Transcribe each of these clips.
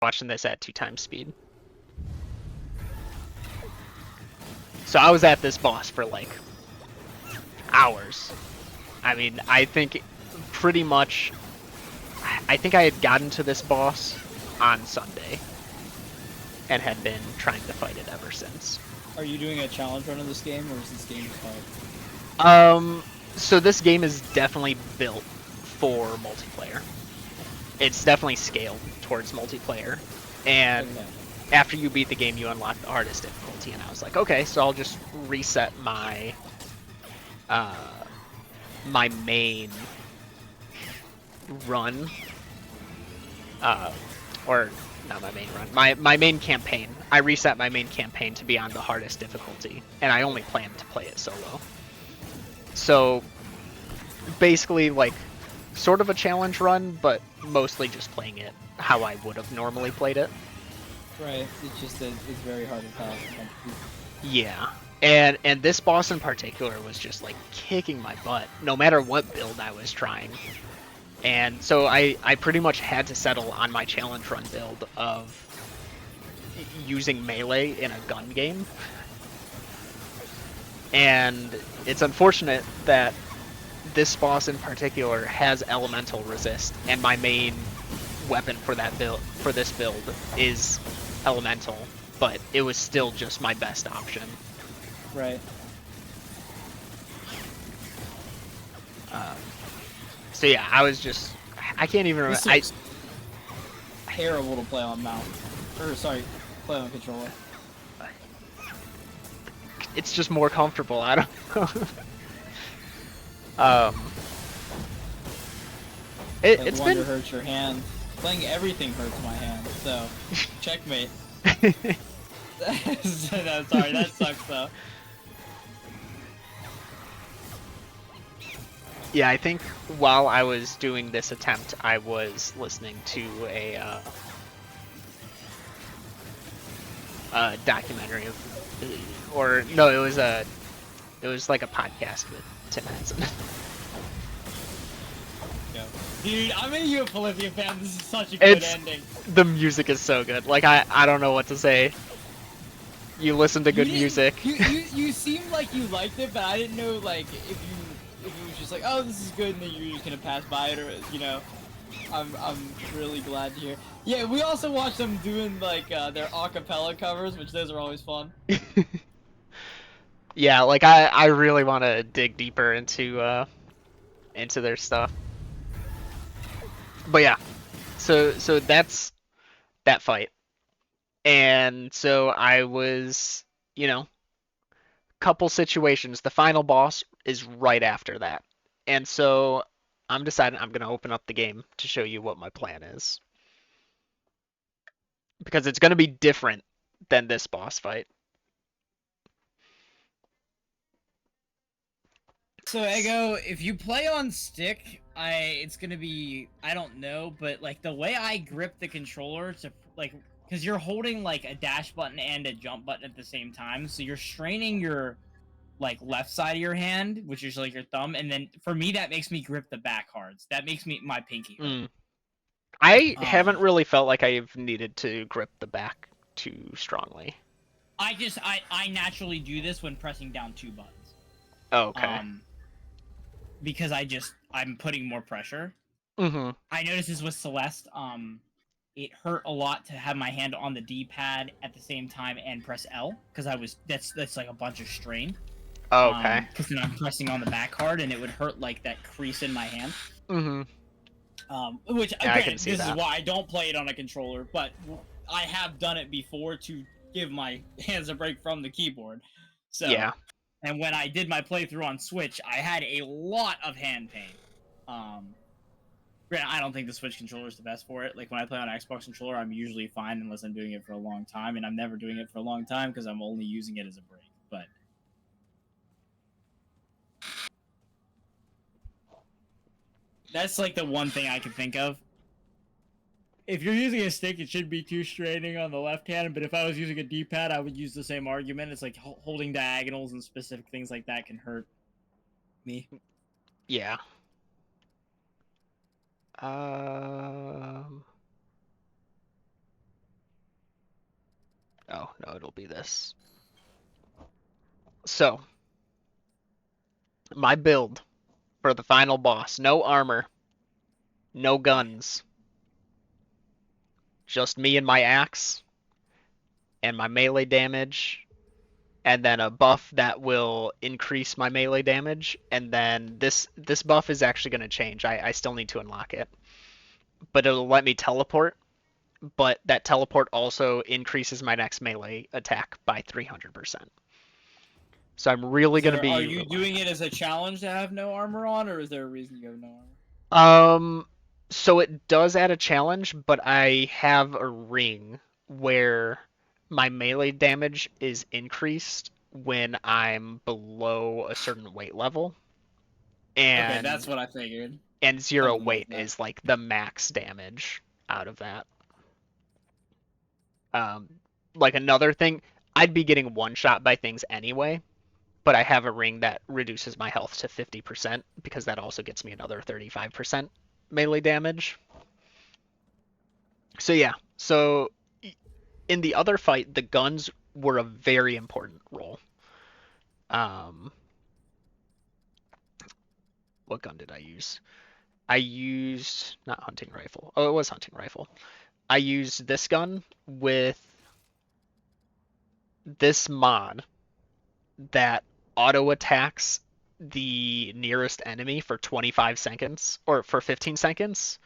watching this at 2 times speed. So I was at this boss for like hours. I mean, I think pretty much. I think I had gotten to this boss on Sunday and had been trying to fight it ever since. Are you doing a challenge run of this game, or is this game just hard? So this game is definitely built for multiplayer. It's definitely scaled towards multiplayer. And Okay. after you beat the game, you unlock the hardest difficulty. And I was like, okay, so I'll just reset my my main run, or not my main run, my main campaign. I reset my main campaign to be on the hardest difficulty, and I only plan to play it solo. So basically, like, sort of a challenge run, but mostly just playing it how I would have normally played it. Right. It's just that it's very hard to pass. Yeah. And this boss in particular was just like kicking my butt, no matter what build I was trying. And so I pretty much had to settle on my challenge run build of using melee in a gun game. And it's unfortunate that this boss in particular has elemental resist, and my main weapon for that build, for this build, is elemental, but it was still just my best option. Right. So yeah, I was just, I can't even remember. It's terrible to play on mouse. Or sorry, play on controller. It's just more comfortable. I don't know. It's Wonder been. hurts your hand. Playing everything hurts my hand. So, checkmate. No, sorry, that sucks though. Yeah, I think while I was doing this attempt, I was listening to a documentary of, or no, it was like a podcast with Tim Henson. Dude, I'm a Polyphia fan. This is such a good ending. The music is so good. Like I don't know what to say. You listen to good music. You seemed like you liked it, but I didn't know like if you was just like, oh, this is good, and then you're just gonna pass by it, or you know. I'm really glad to hear. Yeah, we also watched them doing like their acapella covers, which those are always fun. Yeah, like I really want to dig deeper into their stuff. But yeah, so that's that fight. And so I was, couple situations. The final boss is right after that. And so I'm deciding I'm going to open up the game to show you what my plan is. Because it's going to be different than this boss fight. So Ego, if you play on stick, it's gonna be, I don't know, but like the way I grip the controller to like, because you're holding like a dash button and a jump button at the same time, so you're straining your like left side of your hand, which is like your thumb, and then for me that makes me grip the back cards. That makes me my pinky hurt. I haven't really felt like I've needed to grip the back too strongly. I naturally do this when pressing down two buttons. Oh, okay. Because I'm putting more pressure. Mm-hmm. I noticed this with Celeste. It hurt a lot to have my hand on the D-pad at the same time and press L, because that's like a bunch of strain. Oh, okay. Because then I'm pressing on the back card and it would hurt like that crease in my hand. Mm-hmm. Which yeah, again, this that. is why I don't play it on a controller, but I have done it before to give my hands a break from the keyboard. So yeah. And when I did my playthrough on Switch, I had a lot of hand pain. Granted, I don't think the Switch controller is the best for it. Like when I play on Xbox controller, I'm usually fine unless I'm doing it for a long time, and I'm never doing it for a long time because I'm only using it as a break. But that's like the one thing I can think of. If you're using a stick, it shouldn't be too straining on the left hand, but if I was using a D-pad, I would use the same argument. It's like holding diagonals and specific things like that can hurt me. Yeah. Oh, no, it'll be this. So, my build for the final boss, no armor, no guns, just me and my axe, and my melee damage, and then a buff that will increase my melee damage, and then this buff is actually going to change. I still need to unlock it, but it'll let me teleport, but that teleport also increases my next melee attack by 300%. So I'm really going to Are be you doing it as a challenge to have no armor on, or is there a reason you have no armor? So it does add a challenge, but I have a ring where my melee damage is increased when I'm below a certain weight level, Okay, that's and what I figured. zero Something like weight that. is like the max damage out of that. Um, like another thing, I'd be getting one shot by things anyway, but I have a ring that reduces my health to 50% because that also gets me another 35% melee damage. So yeah, so in the other fight, the guns were a very important role. Um, what gun did I use? I used not hunting rifle. Oh, it was hunting rifle. I used this gun with this mod that auto attacks the nearest enemy for 25 seconds or for 15 seconds,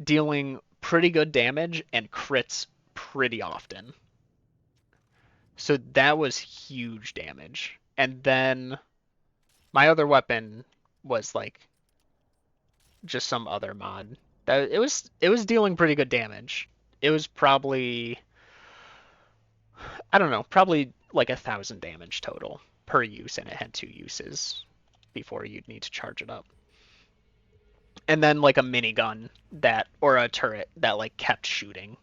dealing pretty good damage and crits pretty often. So that was huge damage. And then my other weapon was like just some other mod. That it was dealing pretty good damage. It was probably I don't know, probably like 1,000 damage total per use, and it had 2 uses before you'd need to charge it up. And then like a minigun that or a turret that like kept shooting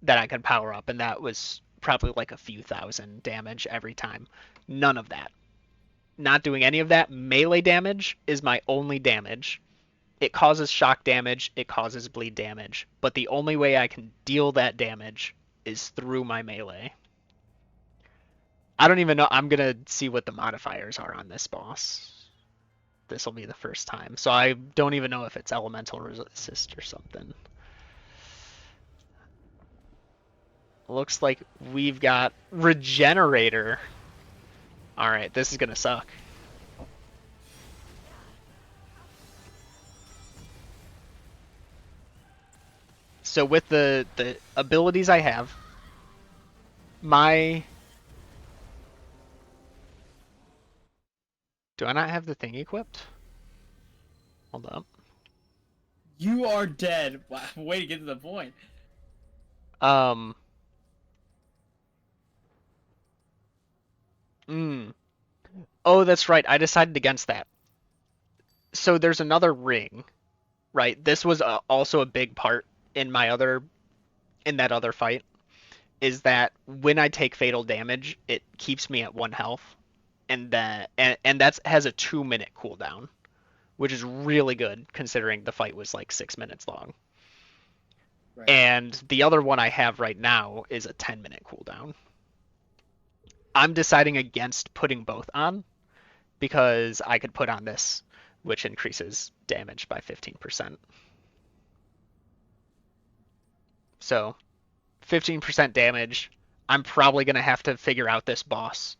that I could power up, and that was probably like a few thousand damage every time. None of that. Not doing any of that. Melee damage is my only damage. It causes shock damage, it causes bleed damage, but the only way I can deal that damage is through my melee. I don't even know. I'm gonna see what the modifiers are on this boss. This will be the first time, so I don't even know if it's elemental resist or something. Looks like we've got regenerator. All right, this is gonna suck. So with the abilities I have, my do I not have the thing equipped? Hold up. You are dead. Wow, way to get to the point. Um. Mm. Oh, that's right. I decided against that. So there's another ring, right? This was also a big part in my other in that other fight. Is that when I take fatal damage, it keeps me at 1 health, and that's has a 2 minute cooldown, which is really good considering the fight was like 6 minutes long. Right. And the other one I have right now is a 10 minute cooldown. I'm deciding against putting both on because I could put on this, which increases damage by 15%. So 15% damage. I'm probably going to have to figure out this boss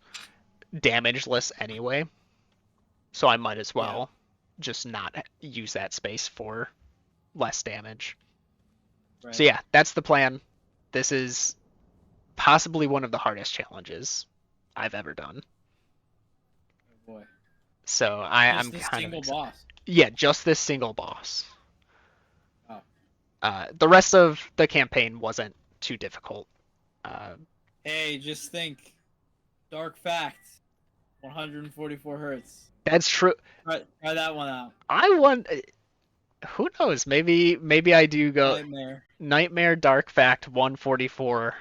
damageless anyway. So I might as well just not use that space for less damage. Right. So yeah, that's the plan. This is possibly one of the hardest challenges I've ever done. Oh boy. So Just I'm this kind of single excited. boss. Yeah, just this single boss. Oh. The rest of the campaign wasn't too difficult. Hey, just think. Dark fact. 144 hertz. That's true. Try that one out. I want. Who knows? Maybe I do go Nightmare. Nightmare Dark Fact 144